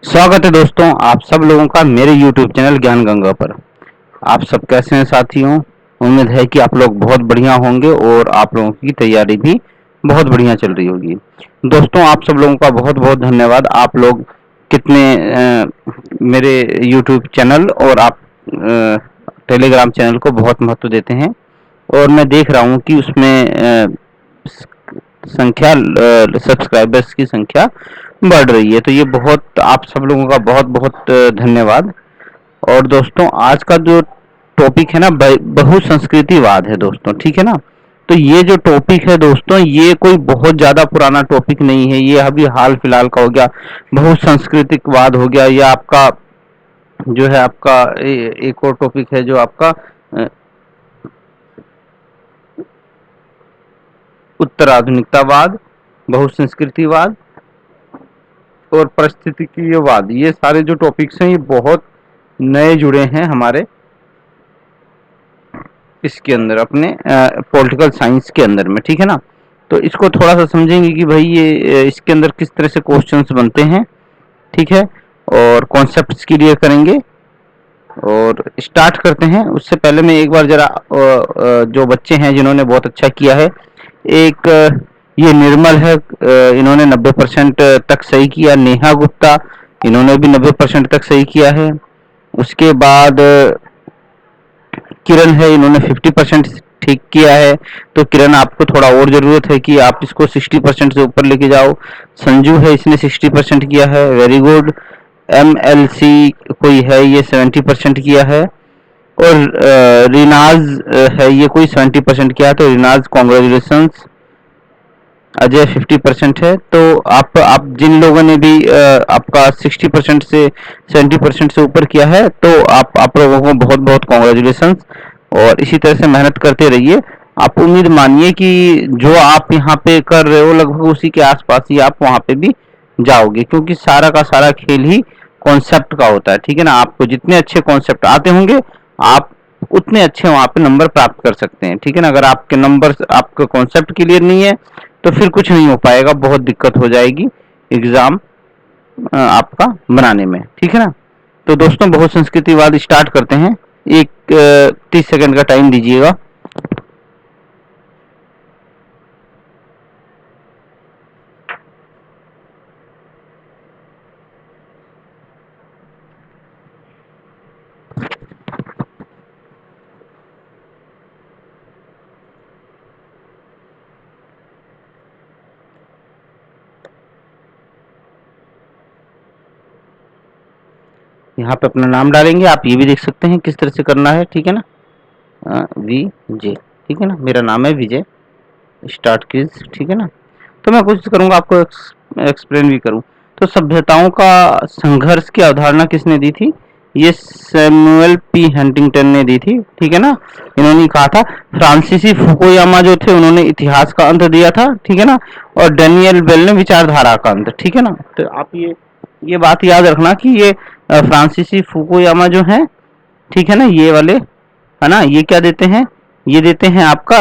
स्वागत है दोस्तों आप सब लोगों का मेरे YouTube चैनल ज्ञान गंगा पर। आप सब कैसे हैं साथियों? उम्मीद है कि आप लोग बहुत बढ़िया होंगे और आप लोगों की तैयारी भी बहुत बढ़िया चल रही होगी। दोस्तों आप सब लोगों का बहुत बहुत धन्यवाद। आप लोग कितने मेरे YouTube चैनल और आप टेलीग्राम चैनल को बहुत महत्व देते हैं और मैं देख रहा हूँ कि उसमें संख्या सब्सक्राइबर्स की संख्या बढ़ रही है, तो ये बहुत आप सब लोगों का बहुत बहुत धन्यवाद। और दोस्तों आज का जो टॉपिक है ना बहुसंस्कृतिवाद है दोस्तों, ठीक है ना। तो ये जो टॉपिक है दोस्तों ये कोई बहुत ज्यादा पुराना टॉपिक नहीं है, ये अभी हाल फिलहाल का हो गया। बहुसांस्कृतिकवाद हो गया, या आपका जो है आपका एक और टॉपिक है जो आपका अ, उत्तराधुनिकतावाद, बहुसंस्कृतिवाद और परिस्थितिकीयवाद। ये सारे जो टॉपिक्स हैं ये बहुत नए जुड़े हैं हमारे इसके अंदर, अपने पॉलिटिकल साइंस के अंदर में, ठीक है ना। तो इसको थोड़ा सा समझेंगे कि भाई ये इसके अंदर किस तरह से क्वेश्चंस बनते हैं, ठीक है। और कॉन्सेप्ट्स क्लियर करेंगे और स्टार्ट करते हैं। उससे पहले मैं एक बार जरा जो बच्चे हैं जिन्होंने बहुत अच्छा किया है, एक ये निर्मल है, इन्होंने 90% तक सही किया। नेहा गुप्ता, इन्होंने भी 90% तक सही किया है। उसके बाद किरण है, इन्होंने 50% ठीक किया है। तो किरण आपको थोड़ा और जरूरत है कि आप इसको 60% से ऊपर लेके जाओ। संजू है, इसने 60% किया है, वेरी गुड। MLC कोई है, ये 70% किया है। और रिनाज है, ये कोई 70% किया है, तो रिनाज कॉन्ग्रेचुलेशन। अजय 50% है। तो आप जिन लोगों ने भी आपका 60% से 70% से ऊपर किया है, तो आप लोगों को बहुत बहुत कॉन्ग्रेचुलेशन। और इसी तरह से मेहनत करते रहिए। आप उम्मीद मानिए कि जो आप यहाँ पे कर रहे हो लगभग उसी के आसपास ही आप वहाँ पे भी जाओगे, क्योंकि सारा का सारा खेल ही कॉन्सेप्ट का होता है, ठीक है ना। आपको जितने अच्छे कॉन्सेप्ट आते होंगे आप उतने अच्छे वहाँ पे नंबर प्राप्त कर सकते हैं, ठीक है ना। अगर आपके नंबर आपका कॉन्सेप्ट क्लियर नहीं है तो फिर कुछ नहीं हो पाएगा, बहुत दिक्कत हो जाएगी एग्जाम आपका बनाने में, ठीक है ना। तो दोस्तों बहुत संस्कृतिवाद स्टार्ट करते हैं। एक 30 सेकंड का टाइम दीजिएगा। यहाँ पे अपना नाम डालेंगे, आप ये भी देख सकते हैं किस तरह से करना है, ठीक है ना। विजय, ठीक है ना, मेरा नाम है विजय। स्टार्ट क्विज, ठीक है ना। तो मैं कोशिश करूंगा आपको एक्सप्लेन भी करूं। तो सभ्यताओं का संघर्ष की अवधारणा किसने दी थी? ये सैमुअल पी हंटिंगटन ने दी थी, ठीक है ना। इन्होंने कहा था। फ्रांसीसी फुकुयामा जो थे उन्होंने इतिहास का अंत दिया था, ठीक है ना। और डेनियल बेल ने विचारधारा का अंत, ठीक है ना। तो आप ये बात याद रखना कि ये फ्रांसीसी फुकुयामा जो है, ठीक है ना, ये वाले है ना, ये क्या देते हैं? ये देते हैं आपका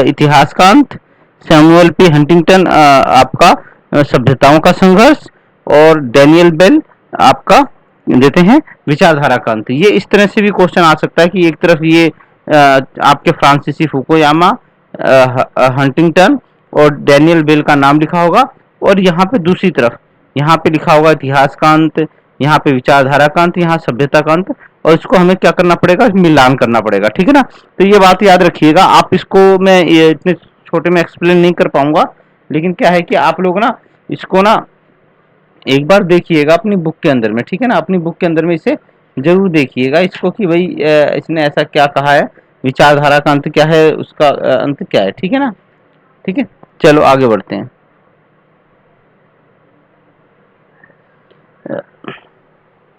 इतिहास का अंत। सैमुअल पी हंटिंगटन आपका सभ्यताओं का संघर्ष। और डेनियल बेल आपका देते हैं विचारधारा का अंत। ये इस तरह से भी क्वेश्चन आ सकता है कि एक तरफ ये आपके फ्रांसीसी फुकुयामा, हंटिंगटन और डेनियल बेल का नाम लिखा होगा, और यहाँ पे दूसरी तरफ यहाँ पे लिखा होगा इतिहास का अंत, यहाँ पे विचारधारा का अंत, यहाँ सभ्यता का अंत। और इसको हमें क्या करना पड़ेगा? मिलान करना पड़ेगा, ठीक है ना। तो ये बात याद रखिएगा। आप इसको मैं ये इतने छोटे में एक्सप्लेन नहीं कर पाऊंगा, लेकिन क्या है कि आप लोग ना इसको ना एक बार देखिएगा अपनी बुक के अंदर में, ठीक है ना। अपनी बुक के अंदर में इसे जरूर देखिएगा इसको कि भाई इसने ऐसा क्या कहा है, विचारधारा का अंत क्या है, उसका अंत क्या है, ठीक है ना। ठीक है, चलो आगे बढ़ते हैं।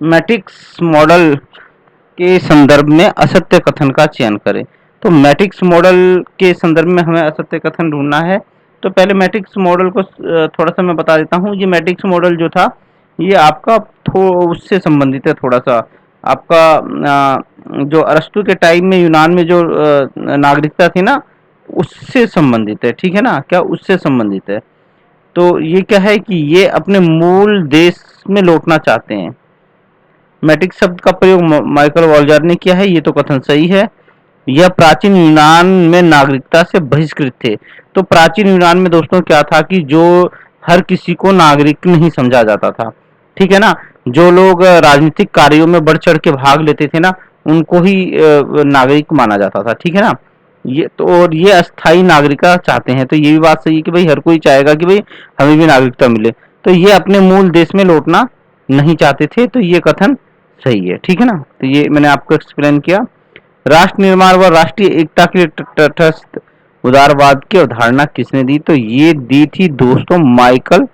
मैट्रिक्स मॉडल के संदर्भ में असत्य कथन का चयन करें। तो मैट्रिक्स मॉडल के संदर्भ में हमें असत्य कथन ढूंढना है। तो पहले मैट्रिक्स मॉडल को थोड़ा सा मैं बता देता हूँ। ये मैट्रिक्स मॉडल जो था ये आपका उससे संबंधित है थोड़ा सा। आपका जो अरस्तु के टाइम में यूनान में जो नागरिकता थी ना, उससे संबंधित है, ठीक है ना। क्या उससे संबंधित है? तो ये क्या है कि ये अपने मूल देश में लौटना चाहते हैं। मैट्रिक शब्द का प्रयोग माइकल वॉल्जर ने किया है, ये तो कथन सही है। यह प्राचीन यूनान में नागरिकता से बहिष्कृत थे। तो प्राचीन यूनान में दोस्तों क्या था कि जो हर किसी को नागरिक नहीं समझा जाता था, ठीक है ना। जो लोग राजनीतिक कार्यों में बढ़ चढ़ के भाग लेते थे ना, उनको ही नागरिक माना जाता था, ठीक है ना। ये तो, और ये अस्थाई नागरिकता चाहते हैं, तो ये भी बात सही है कि भाई हर कोई चाहेगा कि भाई हमें भी नागरिकता मिले। तो ये अपने मूल देश में लौटना नहीं चाहते थे, तो ये कथन सही है, ठीक है ना। तो ये मैंने आपको एक्सप्लेन किया। राष्ट्र निर्माण व राष्ट्रीय एकता के लिए तटस्थ उदारवाद की अवधारणा किसने दी? तो ये दी थी दोस्तों माइकल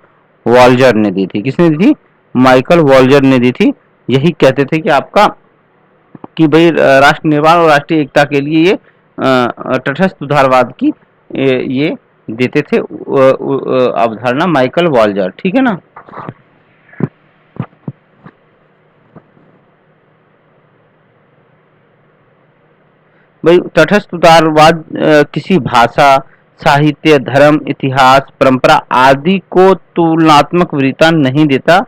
वॉल्जर ने दी थी। किसने दी थी? माइकल वॉल्जर ने दी थी। यही कहते थे कि आपका कि भाई राष्ट्र निर्माण और राष्ट्रीय एकता के लिए ये तटस्थ उदारवाद की ये देते थे अवधारणा माइकल वॉल्जर, ठीक है ना। भाई तटस्थ उदारवाद किसी भाषा, साहित्य, धर्म, इतिहास, परंपरा आदि को तुलनात्मक वरीयता नहीं देता,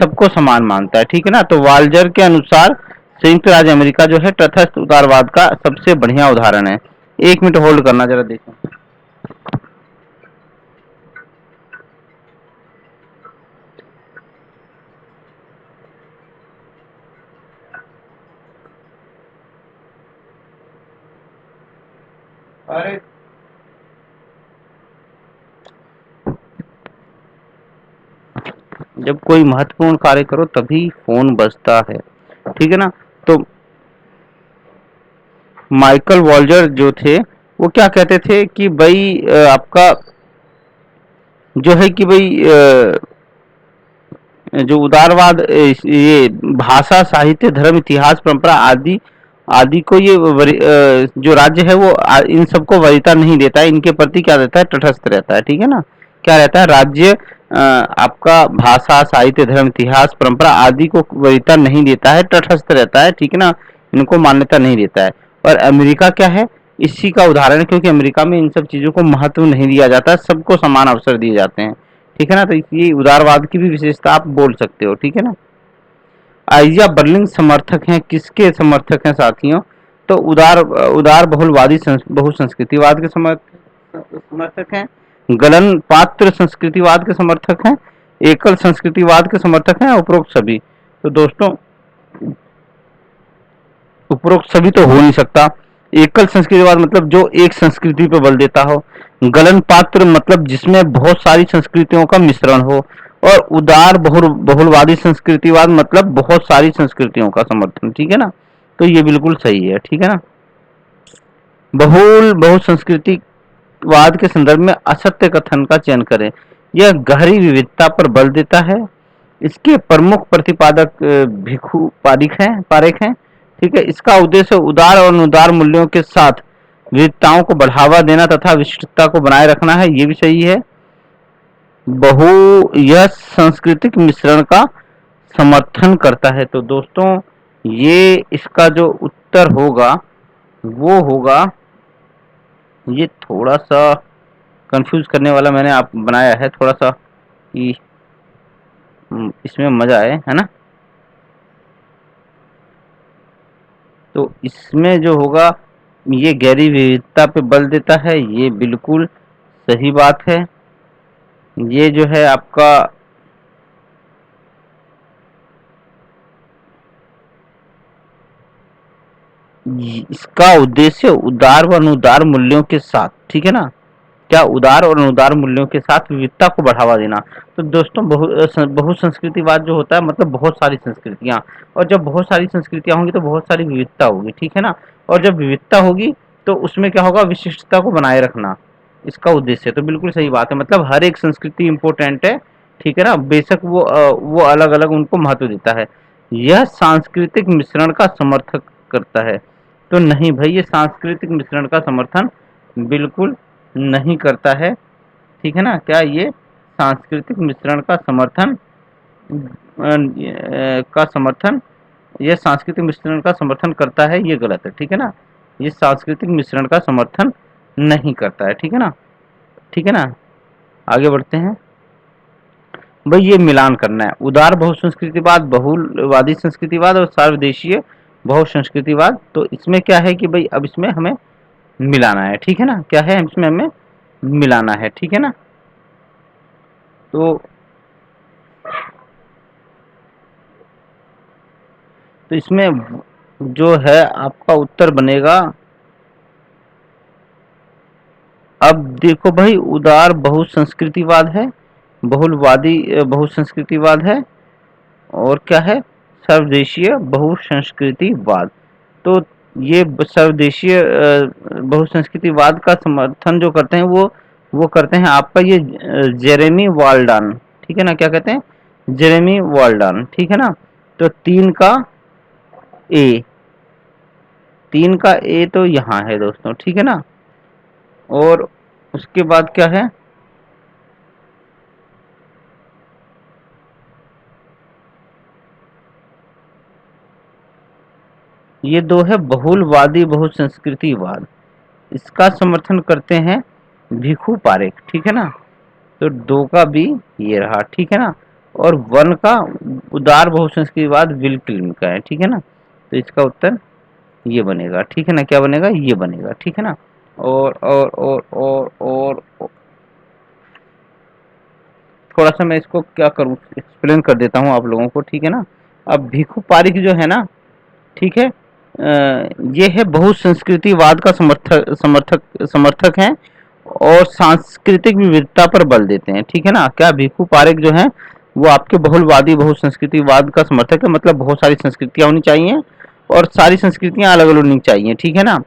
सबको समान मानता है, ठीक है ना। तो वाल्जर के अनुसार संयुक्त राज्य अमेरिका जो है तटस्थ उदारवाद का सबसे बढ़िया उदाहरण है। 1 मिनट होल्ड करना, जरा देखो। अरे जब कोई महत्वपूर्ण कार्य करो तभी फोन बजता है, ठीक है ना। तो माइकल वॉल्जर जो थे वो क्या कहते थे कि भाई आपका जो है कि भाई जो उदारवाद ये भाषा, साहित्य, धर्म, इतिहास, परंपरा आदि आदि को ये जो राज्य है वो इन सबको वरीयता नहीं देता है, इनके प्रति क्या रहता है? तटस्थ रहता है, ठीक है ना। क्या रहता है? राज्य आपका भाषा, साहित्य, धर्म, इतिहास, परंपरा आदि को वरीयता नहीं देता है, तटस्थ रहता है, ठीक है ना। इनको मान्यता नहीं देता है। और अमेरिका क्या है? इसी का उदाहरण है, क्योंकि अमेरिका में इन सब चीजों को महत्व नहीं दिया जाता, सबको समान अवसर दिए जाते हैं, ठीक है ना। तो ये उदारवाद की भी विशेषता आप बोल सकते हो, ठीक है ना। आइजा बर्लिंग समर्थक हैं, किसके समर्थक हैं साथियों? तो उदार उदार बहुलवादी बहुसंस्कृतिवाद के समर्थक हैं। गलन पात्र संस्कृतिवाद के समर्थक हैं। एकल संस्कृतिवाद के समर्थक हैं। उपरोक्त सभी। तो दोस्तों उपरोक्त सभी तो हो नहीं सकता। एकल संस्कृतिवाद मतलब जो एक संस्कृति पर बल देता हो। गलन पात्र मतलब जिसमें बहुत सारी संस्कृतियों का मिश्रण हो। और उदार बहुलवादी संस्कृतिवाद मतलब बहुत सारी संस्कृतियों का समर्थन, ठीक है ना। तो ये बिल्कुल सही है, ठीक है ना। बहुसंस्कृतिवाद के संदर्भ में असत्य कथन का चयन करें। यह गहरी विविधता पर बल देता है। इसके प्रमुख प्रतिपादक भिखु पारेख हैं, ठीक है। इसका उद्देश्य उदार और अनुदार मूल्यों के साथ विविधताओं को बढ़ावा देना तथा विशिष्टता को बनाए रखना है, ये भी सही है। बहु यह सांस्कृतिक मिश्रण का समर्थन करता है। तो दोस्तों ये इसका जो उत्तर होगा वो होगा, ये थोड़ा सा कंफ्यूज करने वाला मैंने आप बनाया है थोड़ा सा कि इसमें मजा आए, है ना। तो इसमें जो होगा ये गहरी विविधता पे बल देता है, ये बिल्कुल सही बात है। ये जो है आपका इसका उद्देश्य उदार व अनुदार मूल्यों के साथ, ठीक है ना। क्या? उदार और अनुदार मूल्यों के साथ विविधता को बढ़ावा देना। तो दोस्तों बहुसंस्कृतिवाद जो होता है मतलब बहुत सारी संस्कृतियां, और जब बहुत सारी संस्कृतियां होंगी तो बहुत सारी विविधता होगी, ठीक है ना। और जब विविधता होगी तो उसमें क्या होगा? विशिष्टता को बनाए रखना इसका उद्देश्य है। तो बिल्कुल सही बात है, मतलब हर एक संस्कृति इंपॉर्टेंट है, ठीक है ना। बेशक वो अलग अलग उनको महत्व देता है। यह सांस्कृतिक मिश्रण का समर्थन करता है। तो नहीं भाई, ये सांस्कृतिक मिश्रण का समर्थन बिल्कुल नहीं करता है, ठीक है ना। क्या ये सांस्कृतिक मिश्रण का समर्थन ये सांस्कृतिक मिश्रण का समर्थन करता है, ये गलत है, ठीक है ना। ये सांस्कृतिक मिश्रण का समर्थन नहीं करता है, ठीक है ना। ठीक है ना, आगे बढ़ते हैं। भाई ये मिलान करना है, उदार बहुसंस्कृतिवाद, बहुलवादी संस्कृतिवाद और सर्वदेशीय बहुसंस्कृतिवाद। तो इसमें क्या है कि भाई अब इसमें हमें मिलाना है, ठीक है ना, क्या है इसमें हमें मिलाना है, ठीक है ना। तो इसमें जो है आपका उत्तर बनेगा, अब देखो भाई, उदार बहुसंस्कृतिवाद है, बहुलवादी बहुसंस्कृतिवाद है, और क्या है, सर्वदेशीय बहुसंस्कृतिवाद। तो ये सर्वदेशीय बहुसंस्कृतिवाद का समर्थन जो करते हैं वो करते हैं आपका ये जेरेमी वाल्डान, ठीक है ना, क्या कहते हैं, जेरेमी वाल्डान, ठीक है ना। तो ए तीन का ए तो यहाँ है दोस्तों, ठीक है ना। और उसके बाद क्या है, ये दो है बहुलवादी बहुसंस्कृतिवाद, इसका समर्थन करते हैं भिखू पारेख, ठीक है ना। तो दो का बी ये रहा, ठीक है ना। और वन का उदार बहुसंस्कृतिवाद विल क्लिन का है, ठीक है ना। तो इसका उत्तर ये बनेगा, ठीक है ना, क्या बनेगा, ये बनेगा, ठीक है ना। और थोड़ा सा मैं इसको क्या करूँ, एक्सप्लेन कर देता हूँ आप लोगों को, ठीक है ना। अब भिखू पारिक जो है ना, ठीक है, ये है बहुसंस्कृतिवाद का समर्थक समर्थक समर्थक हैं, और सांस्कृतिक विविधता पर बल देते हैं, ठीक है ना। क्या भिखू पारेख जो है वो आपके बहुलवादी बहुसंस्कृतिवाद का समर्थक है, मतलब बहुत सारी संस्कृतियां होनी चाहिए और सारी संस्कृतियां अलग अलग होनी चाहिए, ठीक है ना।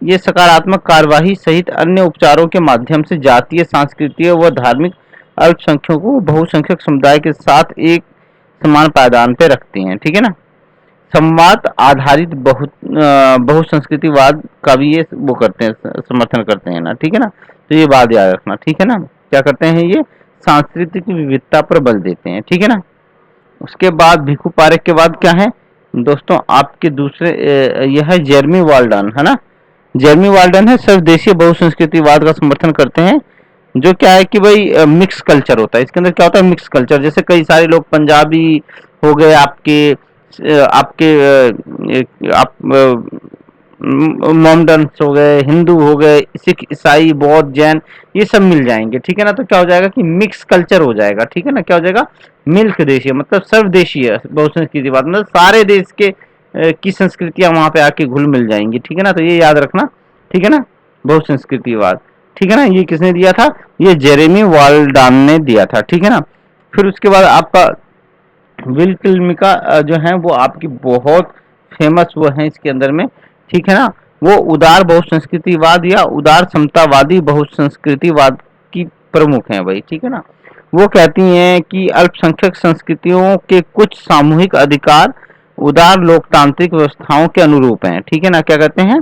ये सकारात्मक कार्यवाही सहित अन्य उपचारों के माध्यम से जातीय, सांस्कृतिक व धार्मिक अल्पसंख्यकों को बहुसंख्यक समुदाय के साथ एक समान पायदान पे रखते हैं, ठीक है ना। संवाद आधारित बहुसंस्कृतिवाद का भी ये वो करते हैं, समर्थन करते हैं ना, ठीक है ना। तो ये बात याद रखना, ठीक है ना, क्या करते हैं ये सांस्कृतिक विविधता पर बल देते हैं, ठीक है ना। उसके बाद भिखू पारेख के बाद क्या है दोस्तों, आपके दूसरे यह है जेरमी वाल्डन, है ना। जेरमी वाल्डन है सर्वदेशीय बहुसंस्कृतिवाद का समर्थन करते हैं, जो क्या है कि भाई मिक्स कल्चर होता है, इसके अंदर क्या होता है, मिक्स कल्चर, जैसे कई सारे लोग पंजाबी हो गए आपके, आपके आप मोमडन्स हो गए, हिंदू हो गए, सिख, ईसाई, बौद्ध, जैन, ये सब मिल जाएंगे, ठीक है ना। तो क्या हो जाएगा कि मिक्स कल्चर हो जाएगा, ठीक है ना, क्या हो जाएगा, मिल्क देशीय, मतलब सर्वदेशीय बहुसंस्कृतिवाद, मतलब सारे देश के की संस्कृतियां वहां पे आके घुल मिल जाएंगी, ठीक है ना। तो ये याद रखना, ठीक है ना, बहुसंस्कृतिवाद, ठीक है ना। ये किसने दिया था, ये जेरेमी वाल्डान ने दिया था, ठीक है ना। फिर उसके बाद आपका विल किल्मिका जो है वो आपकी बहुत फेमस वो है इसके अंदर में, ठीक है ना। वो उदार बहुसंस्कृतिवाद या उदार समतावादी बहुसंस्कृतिवाद की प्रमुख हैं भाई, ठीक है ना। वो कहती हैं कि अल्पसंख्यक संस्कृतियों के कुछ सामूहिक अधिकार उदार लोकतांत्रिक व्यवस्थाओं के अनुरूप हैं, ठीक है ना। क्या कहते हैं,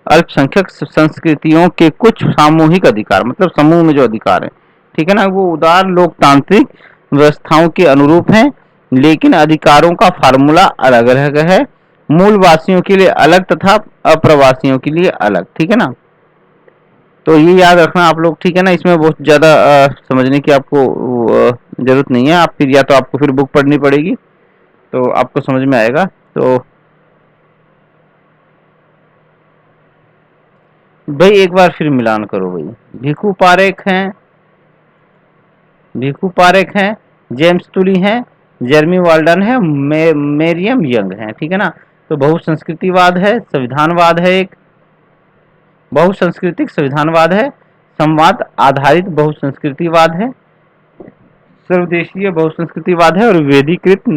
अल्पसंख्यक संस्कृतियों के कुछ सामूहिक अधिकार, मतलब समूह में जो अधिकार है, ठीक है ना, वो उदार लोकतांत्रिक व्यवस्थाओं के अनुरूप हैं, लेकिन अधिकारों का फार्मूला अलग अलग है, मूल वासियों के लिए अलग तथा अप्रवासियों के लिए अलग, ठीक है ना। तो ये याद रखना आप लोग, ठीक है ना। इसमें बहुत ज्यादा समझने की आपको जरूरत नहीं है, आप फिर या तो आपको फिर बुक पढ़नी पड़ेगी तो आपको समझ में आएगा। तो भाई एक बार फिर मिलान करो भाई, भिखू पारेख हैं, भिखू पारेख हैं, जेम्स तुली हैं, जेरमी वाल्डन है, मेरियम यंग है, ठीक है ना। तो बहुसंस्कृतिवाद है, संविधानवाद है, एक बहुसंस्कृतिक संविधानवाद है, संवाद आधारित बहुसंस्कृतिवाद है, सर्वदेशीय बहुसंस्कृतिवाद है, और वेदीकृत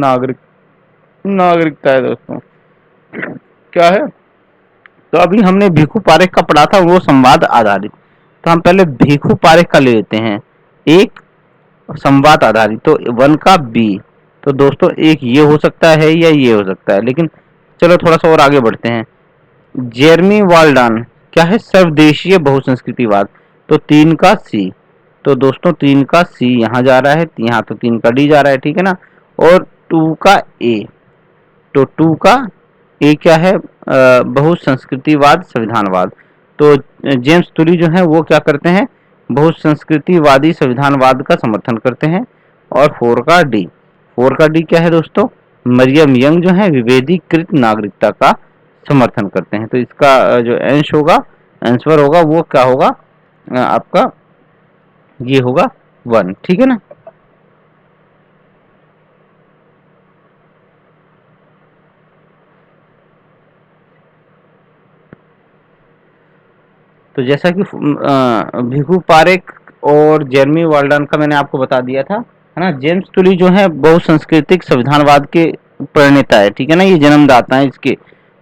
नागरिकता है दोस्तों, क्या है। तो अभी हमने भिखू पारेख का पढ़ा था, वो संवाद आधारित। तो हम पहले भिखू पारेख का ले लेते हैं, एक संवाद आधारित, तो वन का बी। तो दोस्तों एक ये हो सकता है या ये हो सकता है, लेकिन चलो थोड़ा सा और आगे बढ़ते हैं। जेरमी वाल्डान क्या है, सर्वदेशीय बहुसंस्कृतिवाद, तो तीन का सी। तो दोस्तों तीन का सी यहाँ जा रहा है, यहाँ तो तीन का डी जा रहा है, ठीक है ना। और टू का ए, तो टू का ए क्या है, बहुसंस्कृतिवाद संविधानवाद। तो जेम्स तुली जो है वो क्या करते हैं, बहुसंस्कृतिवादी संविधानवाद का समर्थन करते हैं। और 4 का डी। 4 का डी क्या है दोस्तों? मरियम यंग जो है विभेदीकृत नागरिकता का समर्थन करते हैं। तो इसका जो आंसर होगा वो क्या होगा? आपका ये होगा 1, ठीक है ना। तो जैसा कि भिखू पारेख और जेरमी वाल्डन का मैंने आपको बता दिया था, है ना। जेम्स टुली जो है बहुसंस्कृतिक संविधानवाद के प्रणेता है, ठीक है ना, ये जन्मदाता है इसके,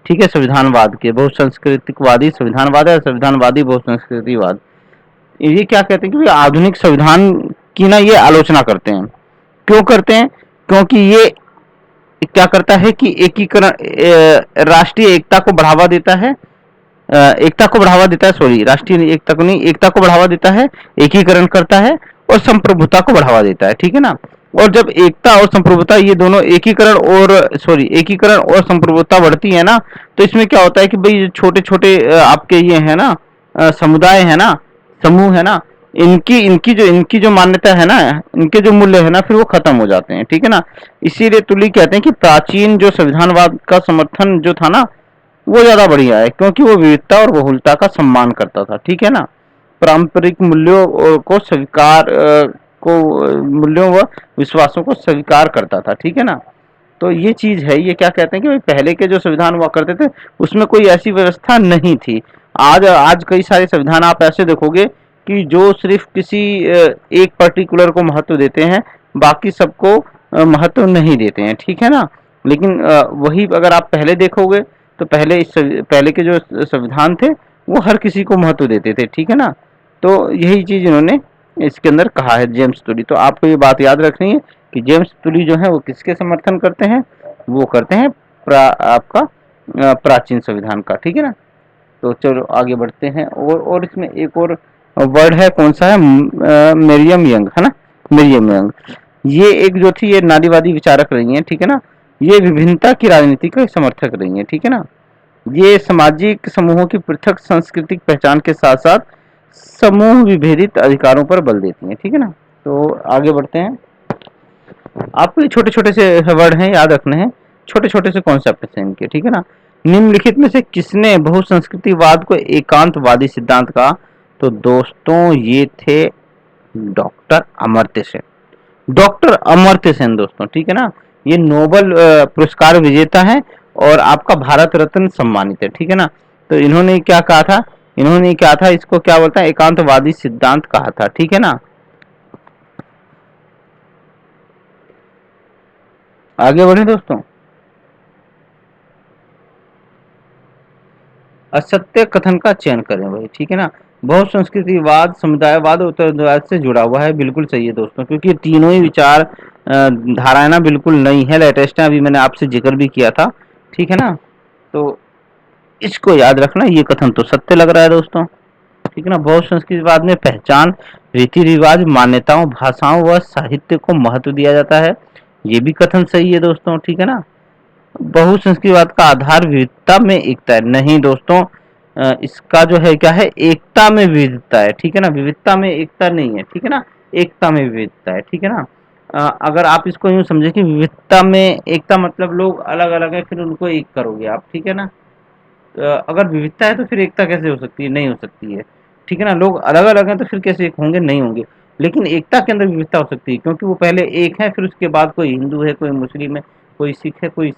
ठीक है, संविधानवाद के। बहुसंस्कृतिकवादी संविधानवाद है, संविधानवादी बहुसंस्कृतिवाद। ये क्या कहते हैं कि आधुनिक संविधान की ना ये आलोचना करते हैं। क्यों करते हैं? क्योंकि ये क्या करता है कि एकीकरण, राष्ट्रीय एकता को बढ़ावा देता है, एकता को बढ़ावा देता है, सॉरी, राष्ट्रीय एकता को नहीं, एकता को बढ़ावा देता है, एकीकरण करता है और संप्रभुता को बढ़ावा देता है, ठीक है ना। और जब एकता और संप्रभुता ये दोनों एकीकरण और संप्रभुता बढ़ती है ना, तो इसमें क्या होता है कि भाई छोटे छोटे आपके ये है ना, समुदाय है ना, समूह है ना, इनकी जो मान्यता है ना, इनके जो मूल्य है ना, फिर वो खत्म हो जाते हैं, ठीक है ना। इसीलिए तुली कहते हैं कि प्राचीन जो संविधानवाद का समर्थन जो था ना, वो ज्यादा बढ़िया है, क्योंकि वो विविधता और बहुलता का सम्मान करता था, ठीक है ना। पारंपरिक मूल्यों को स्वीकार मूल्यों व विश्वासों को स्वीकार करता था, ठीक है ना। तो ये चीज है, ये क्या कहते हैं कि भाई पहले के जो संविधान हुआ करते थे उसमें कोई ऐसी व्यवस्था नहीं थी। आज आज कई सारे संविधान आप ऐसे देखोगे कि जो सिर्फ किसी एक पर्टिकुलर को महत्व देते हैं, बाकी सबको महत्व नहीं देते हैं, ठीक है ना। लेकिन वही अगर आप पहले देखोगे तो पहले के जो संविधान थे वो हर किसी को महत्व देते थे, ठीक है ना। तो यही चीज इन्होंने इसके अंदर कहा है जेम्स टुली। तो आपको ये बात याद रखनी है कि जेम्स टुली जो है वो किसके समर्थन करते हैं? वो करते हैं आपका प्राचीन संविधान का, ठीक है ना। तो चलो आगे बढ़ते हैं। और इसमें एक और वर्ड है, कौन सा है? मरियम यंग, है ना, मरियम यंग। ये एक जो थी ये नारीवादी विचारक रही हैं, ठीक है ना। ये विभिन्नता की राजनीति का समर्थक रही हैं, ठीक है ना। ये सामाजिक समूहों की पृथक सांस्कृतिक पहचान के साथ साथ समूह विभेदित अधिकारों पर बल देती हैं, ठीक है ना। तो आगे बढ़ते हैं। आपको ये छोटे छोटे से वर्ड हैं, याद रखने हैं, छोटे छोटे से कॉन्सेप्ट हैं इनके, ठीक है ना। निम्नलिखित में से किसने बहुसंस्कृतिवाद को एकांतवादी सिद्धांत कहा? तो दोस्तों ये थे डॉक्टर अमर्त्य सेन। डॉक्टर अमर्त्य सेन दोस्तों, ठीक है ना। ये नोबल पुरस्कार विजेता है और आपका भारत रत्न सम्मानित है, ठीक है ना। तो इन्होंने क्या कहा था? इन्होंने क्या था, इसको क्या बोलता है? एकांतवादी सिद्धांत कहा था, ठीक है ना। आगे बढ़े दोस्तों। असत्य कथन का चयन करें भाई, ठीक है ना। बहुसंस्कृतिवाद समुदायवाद और उत्तरवाद से जुड़ा हुआ है, बिल्कुल सही है दोस्तों, क्योंकि तीनों ही विचार धाराएं ना बिल्कुल नई है, लेटेस्ट है, अभी मैंने आपसे जिक्र भी किया था, ठीक है ना। तो इसको याद रखना, ये कथन तो सत्य लग रहा है दोस्तों, ठीक है ना। बहुसंस्कृतिवाद में पहचान, रीति रिवाज, मान्यताओं, भाषाओं व साहित्य को महत्व दिया जाता है, ये भी कथन सही है दोस्तों, ठीक है ना। बहुसंस्कृतिवाद का आधार विविधता में एकता है, नहीं दोस्तों, इसका जो है क्या है? एकता में विविधता है, ठीक है ना। विविधता में एकता नहीं है, ठीक है ना, एकता में विविधता है, ठीक है ना। अगर आप इसको यूं समझे कि विविधता में एकता मतलब लोग अलग अलग है फिर उनको एक करोगे आप, ठीक है ना। अगर विविधता है तो फिर एकता कैसे हो सकती है? नहीं हो सकती है, ठीक है ना। लोग अलग अलग हैं तो फिर कैसे एक होंगे? नहीं होंगे। लेकिन एकता के अंदर विविधता हो सकती है, क्योंकि वो पहले एक है, फिर उसके बाद कोई हिंदू है, कोई मुस्लिम है, कोई सिख है, कोई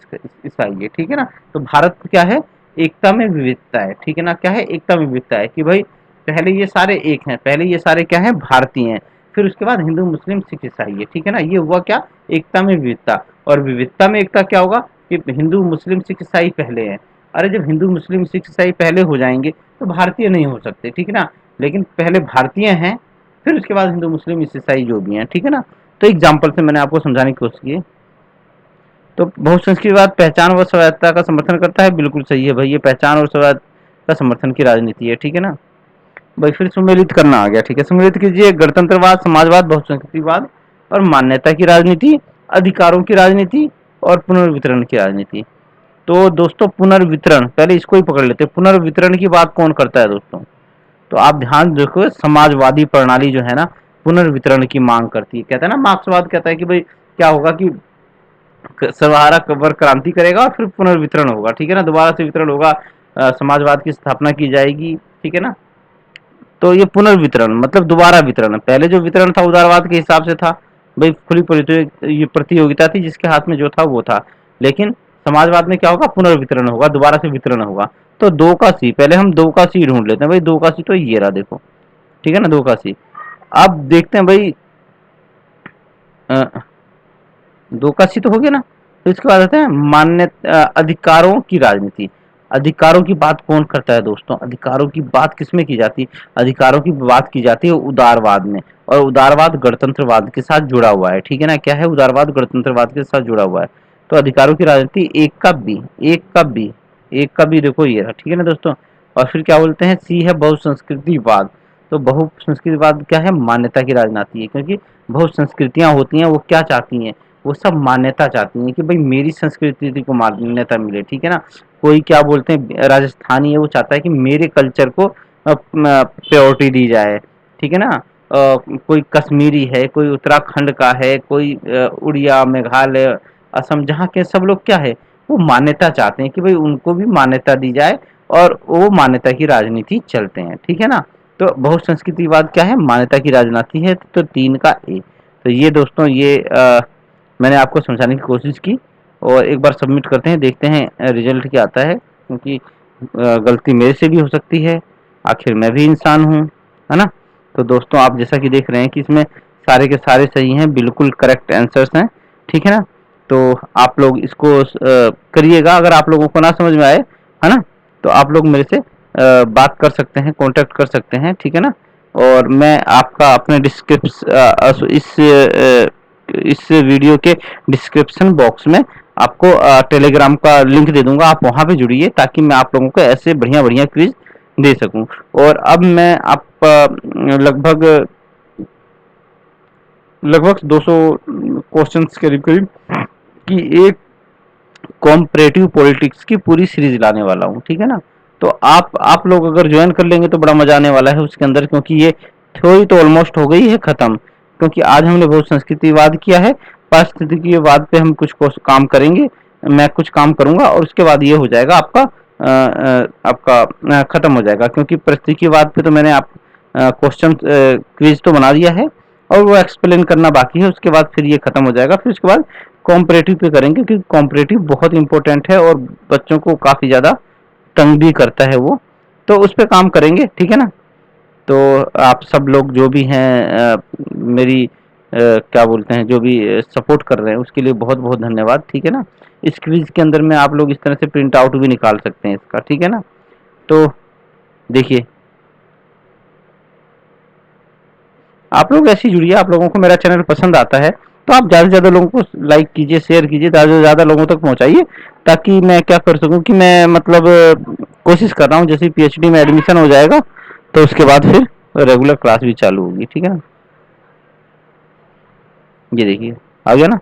ईसाई है, ठीक है ना। तो भारत क्या है? एकता में विविधता है, ठीक है ना। क्या है? एकता में विविधता है कि भाई पहले ये सारे एक हैं, पहले ये सारे क्या है? भारतीय हैं, फिर उसके बाद हिंदू मुस्लिम सिख ईसाई है, ठीक है ना। ये हुआ क्या? एकता में विविधता। और विविधता में एकता क्या होगा कि हिंदू मुस्लिम सिख ईसाई पहले हैं। अरे जब हिंदू मुस्लिम सिख ईसाई पहले हो जाएंगे तो भारतीय नहीं हो सकते, ठीक है ना। लेकिन पहले भारतीय हैं, फिर उसके बाद हिंदू मुस्लिम ईसाई जो भी हैं, ठीक है ना। तो एग्जाम्पल से मैंने आपको समझाने की कोशिश की। तो बहुसंस्कृतिवाद पहचान व स्वायत्तता का समर्थन करता है, बिल्कुल सही है भाई, ये पहचान और स्वायत्त का समर्थन की राजनीति है, ठीक है ना। भाई फिर सुमेलित करना आ गया, ठीक है। सुमेलित कीजिए। गणतंत्रवाद, समाजवाद, बहुसंस्कृतिवाद और मान्यता की राजनीति, अधिकारों की राजनीति और पुनर्वितरण की राजनीति। तो दोस्तों पुनर्वितरण, पहले इसको ही पकड़ लेते हैं। पुनर्वितरण की बात कौन करता है दोस्तों? तो आप ध्यान रखो, समाजवादी प्रणाली जो है ना, पुनर्वितरण की मांग करती है। कहता है ना मार्क्सवाद कहता है कि भाई क्या होगा कि सर्वहारा वर्ग क्रांति करेगा और फिर पुनर्वितरण होगा, ठीक है ना, दोबारा से वितरण होगा, समाजवाद की स्थापना की जाएगी, ठीक है ना। तो ये पुनर्वितरण मतलब दोबारा वितरण, पहले जो वितरण था उदारवाद के हिसाब से था, भाई खुली प्रतियोगिता थी, जिसके हाथ में जो था वो था। लेकिन समाजवाद में क्या होगा, पुनर्वितरण होगा, दोबारा से वितरण होगा। तो दो का सी, पहले हम दो का सी ढूंढ लेते हैं भाई, दो का सी तो ये रहा देखो, ठीक है ना, दो का सी। अब देखते हैं भाई अ, दो का सी तो हो गया ना। तो इसके बाद आते हैं मान्य अधिकारों की राजनीति। अधिकारों की बात कौन करता है दोस्तों, अधिकारों की बात किसमें की जाती है, अधिकारों की बात की जाती है उदारवाद में, और उदारवाद गणतंत्रवाद के साथ जुड़ा हुआ है, ठीक है ना, क्या है, उदारवाद गणतंत्रवाद के साथ जुड़ा हुआ है। तो अधिकारों की राजनीति एक का बी, एक का बी, एक का बी देखो ये रहा, ठीक है ना दोस्तों। और फिर क्या बोलते हैं, सी है बहुसंस्कृतिवाद। तो बहुसंस्कृतिवाद क्या है, मान्यता की राजनीति है, क्योंकि बहुत संस्कृतियां होती हैं, वो क्या चाहती हैं, वो सब मान्यता चाहती हैं कि भाई मेरी संस्कृति को मान्यता मिले, ठीक है ना। कोई क्या बोलते हैं राजस्थानी है, वो चाहता है कि मेरे कल्चर को प्रायोरिटी दी जाए, ठीक है ना। कोई कश्मीरी है, कोई उत्तराखंड का है, कोई उड़िया, मेघालय, असम, जहाँ के सब लोग क्या है, वो मान्यता चाहते हैं कि भाई उनको भी मान्यता दी जाए, और वो मान्यता की राजनीति चलते हैं, ठीक है ना। तो बहुसंस्कृतिवाद क्या है, मान्यता की राजनीति है। तो तीन का ए। तो ये दोस्तों ये मैंने आपको समझाने की कोशिश की, और एक बार सबमिट करते हैं, देखते हैं रिजल्ट क्या आता है, क्योंकि गलती मेरे से भी हो सकती है, आखिर मैं भी इंसान हूँ, है ना। तो दोस्तों आप जैसा कि देख रहे हैं कि इसमें सारे के सारे सही हैं, बिल्कुल करेक्ट आंसर्स हैं, ठीक है ना। तो आप लोग इसको करिएगा, अगर आप लोगों को ना समझ में आए, है ना, तो आप लोग मेरे से बात कर सकते हैं, कांटेक्ट कर सकते हैं, ठीक है ना। और मैं आपका अपने डिस्क्रिप्शन इस वीडियो के डिस्क्रिप्शन बॉक्स में आपको टेलीग्राम का लिंक दे दूंगा, आप वहां पे जुड़िए, ताकि मैं आप लोगों को ऐसे बढ़िया बढ़िया क्विज दे सकूं। और अब मैं आप लगभग लगभग 200 क्वेश्चंस के करीब की एक कॉम्परेटिव पॉलिटिक्स की पूरी सीरीज लाने वाला हूँ, ठीक है ना। तो आप लोग अगर ज्वाइन कर लेंगे तो बड़ा मजा आने वाला है उसके अंदर, क्योंकि ये थ्योरी तो ऑलमोस्ट हो गई है खत्म, क्योंकि आज हमने बहुत संस्कृतिवाद किया है, पारिस्थितिकीवाद पे हम कुछ काम करेंगे, मैं कुछ काम करूंगा, और उसके बाद ये हो जाएगा आपका खत्म हो जाएगा, क्योंकि पारिस्थितिकीवाद पे तो मैंने आप क्वेश्चन क्विज तो बना दिया है, और वो एक्सप्लेन करना बाकी है, उसके बाद फिर ये खत्म हो जाएगा। फिर उसके बाद कॉम्परेटिव पे करेंगे, क्योंकि कॉम्परेटिव बहुत इंपॉर्टेंट है और बच्चों को काफी ज्यादा तंग भी करता है वो, तो उस पर काम करेंगे, ठीक है ना। तो आप सब लोग जो भी हैं मेरी क्या बोलते हैं, जो भी सपोर्ट कर रहे हैं, उसके लिए बहुत बहुत धन्यवाद, ठीक है ना। इस क्विज के अंदर में आप लोग इस तरह से प्रिंट आउट भी निकाल सकते हैं इसका, ठीक है ना। तो देखिए, आप लोग ऐसे ही जुड़िए, आप लोगों को मेरा चैनल पसंद आता है तो आप ज़्यादा से ज़्यादा लोगों को लाइक कीजिए, शेयर कीजिए, ज़्यादा से ज़्यादा लोगों तक पहुंचाइए, ताकि मैं क्या कर सकूं कि मैं मतलब कोशिश कर रहा हूं, जैसे पीएचडी में एडमिशन हो जाएगा तो उसके बाद फिर रेगुलर क्लास भी चालू होगी, ठीक है ना। ये देखिए आ गया ना।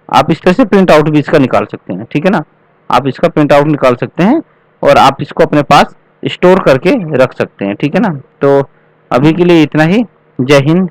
आप इस तरह से प्रिंट आउट भी इसका निकाल सकते हैं, ठीक है ना। आप इसका प्रिंट आउट निकाल सकते हैं, और आप इसको अपने पास स्टोर करके रख सकते हैं, ठीक है ना। तो अभी के लिए इतना ही। जय हिंद,